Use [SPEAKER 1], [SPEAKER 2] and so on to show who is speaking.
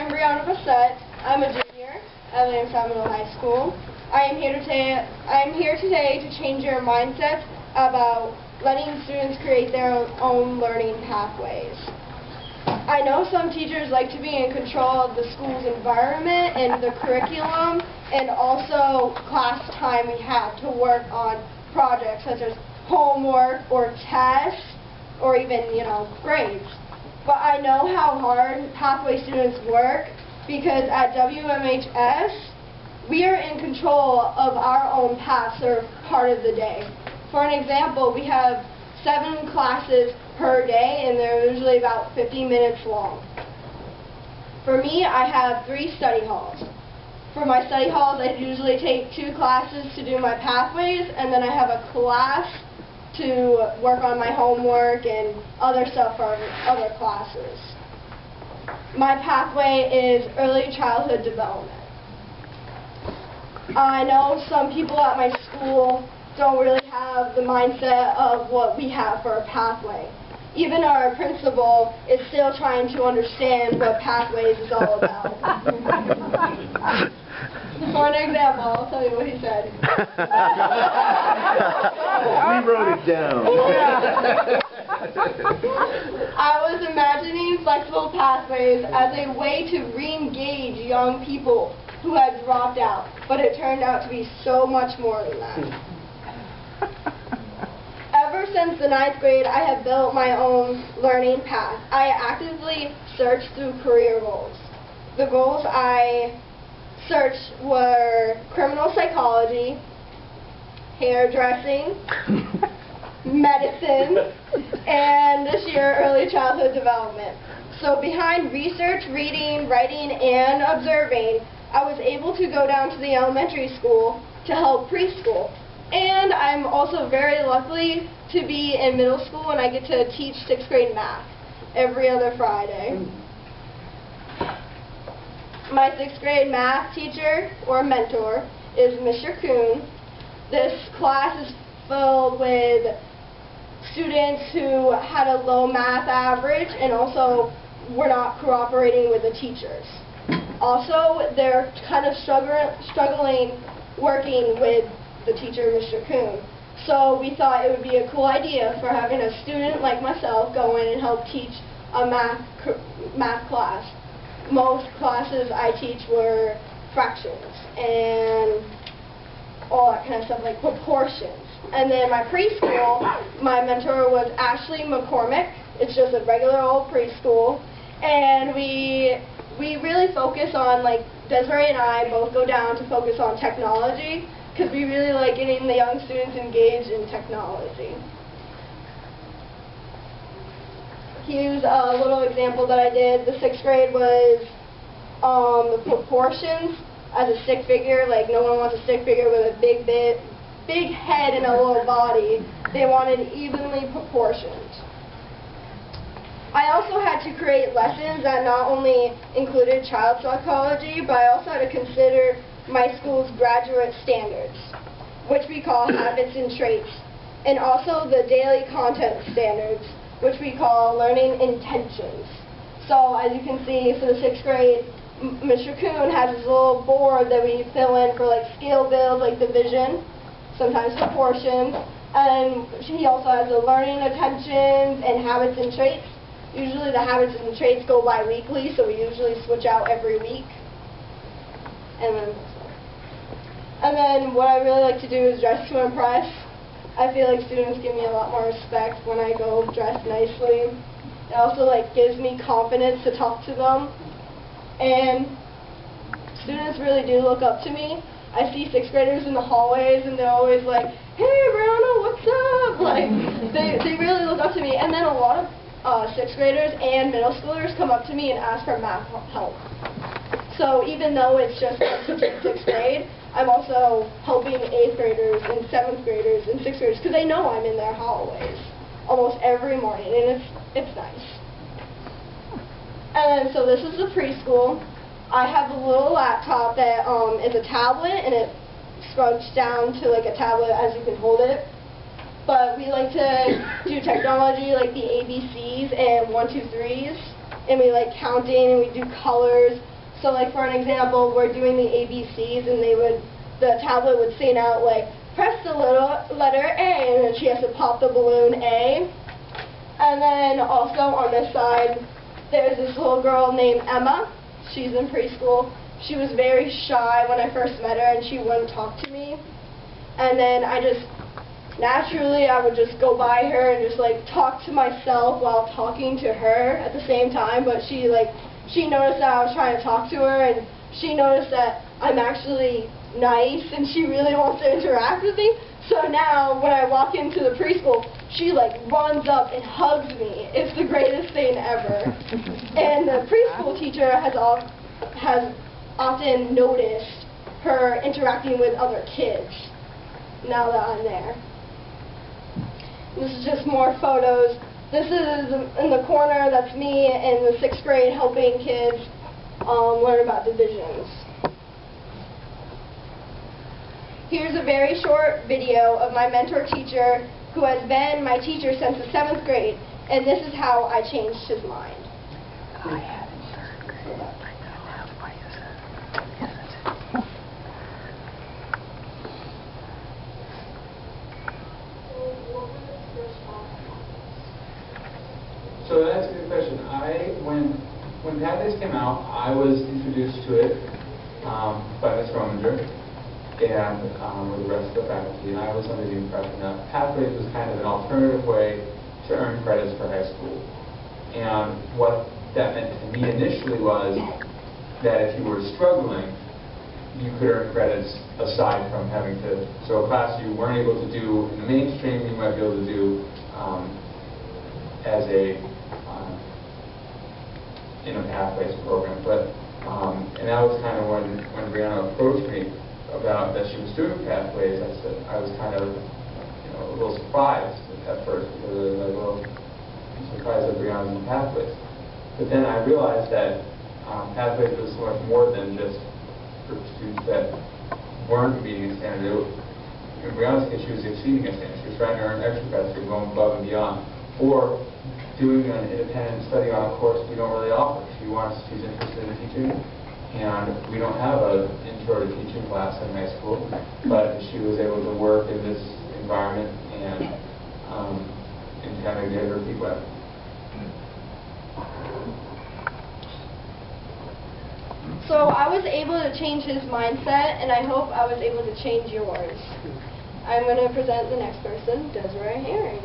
[SPEAKER 1] I'm Brieonna Bassette. I'm a junior at Williamstown Middle High School. I am here today to change your mindset about letting students create their own learning pathways. I know some teachers like to be in control of the school's environment and the curriculum and also class time we have to work on projects such as homework or tests or even, grades. But I know how hard pathway students work because at WMHS, we are in control of our own paths or part of the day. For an example, we have 7 classes per day and they're usually about 15 minutes long. For me, I have 3 study halls. For my study halls, I usually take 2 classes to do my pathways, and then I have a class to work on my homework and other stuff for other classes. My pathway is early childhood development. I know some people at my school don't really have the mindset of what we have for a pathway. Even our principal is still trying to understand what pathways is all about. For an example, I'll tell you what he said.
[SPEAKER 2] We wrote it down.
[SPEAKER 1] I was imagining flexible pathways as a way to re-engage young people who had dropped out, but it turned out to be so much more than that. Ever since the 9th grade, I have built my own learning path. I actively searched through career goals. The goals I searched were criminal psychology, hairdressing, medicine, and this year early childhood development. So behind research, reading, writing, and observing, I was able to go down to the elementary school to help preschool. And I'm also very lucky to be in middle school and I get to teach 6th grade math every other Friday. My 6th grade math teacher or mentor is Mr. Kuhn. This class is filled with students who had a low math average and also were not cooperating with the teachers. Also, they're kind of struggling working with the teacher, Mr. Kuhn. So we thought it would be a cool idea for having a student like myself go in and help teach a math class. Most classes I teach were fractions and all that kind of stuff like proportions. And then my preschool, my mentor was Ashley McCormick. It's just a regular old preschool. And we really focus on, like, Desiree and I both go down to focus on technology because we really like getting the young students engaged in technology. Here's a little example that I did. The 6th grade was the proportions as a stick figure. Like, no one wants a stick figure with a big head and a little body. They wanted evenly proportioned. I also had to create lessons that not only included child psychology, but I also had to consider my school's graduate standards, which we call habits and traits, and also the daily content standards, which we call learning intentions. So as you can see, for the 6th grade, Mr. Kuhn has this little board that we fill in for like skill builds, like division, sometimes proportions, and he also has the learning intentions and habits and traits. Usually the habits and traits go bi-weekly, so we usually switch out every week. And then what I really like to do is dress to impress. I feel like students give me a lot more respect when I go dressed nicely. It also gives me confidence to talk to them. And students really do look up to me. I see 6th graders in the hallways and they're always like, "Hey Brieonna, what's up?" They really look up to me. And then a lot of 6th graders and middle schoolers come up to me and ask for math help. So even though it's just teaching 6th grade, I'm also helping 8th graders and 7th graders and 6th graders because they know I'm in their hallways almost every morning, and it's nice. And so this is the preschool. I have a little laptop that is a tablet, and it scrunch down to like a tablet as you can hold it. But we like to do technology like the ABCs and 1, 2, 3s, and we like counting and we do colors. So like for an example, we're doing the ABCs and the tablet would sing out like, press the letter A, and then she has to pop the balloon A. And then also on this side, there's this little girl named Emma. She's in preschool. She was very shy when I first met her and she wouldn't talk to me. And then naturally I would just go by her and just like talk to myself while talking to her at the same time, but she noticed that I was trying to talk to her, and she noticed that I'm actually nice and she really wants to interact with me. So now when I walk into the preschool, she like runs up and hugs me. It's the greatest thing ever. And the preschool teacher has often noticed her interacting with other kids now that I'm there. This is just more photos. This is in the corner, that's me in the 6th grade helping kids learn about divisions. Here's a very short video of my mentor teacher who has been my teacher since the 7th grade, and this is how I changed his mind.
[SPEAKER 3] I had in 3rd grade. I don't have my
[SPEAKER 4] So that's a good question. When Pathways came out, I was introduced to it by Ms. Rominger and with the rest of the faculty, and I was under the impression that Pathways was kind of an alternative way to earn credits for high school. And what that meant to me initially was that if you were struggling, you could earn credits aside from having to, so a class you weren't able to do in the mainstream, you might be able to do as a in a Pathways program. But and that was kind of when Brieonna approached me about that she was doing Pathways. I was kind of a little surprised at first, because I was like, well, I'm surprised that Brieonna's in Pathways. But then I realized that Pathways was so much more than just for students that weren't meeting a standard. In Brieonna's case, she was exceeding a standard. She was trying to earn extra credits, or going above and beyond, or doing an independent study on a course we don't really offer. She's interested in teaching, and we don't have an intro to teaching class in high school, but she was able to work in this environment and kind of get her feet wet.
[SPEAKER 1] So I was able to change his mindset, and I hope I was able to change yours. I'm going to present the next person, Desiree Herring.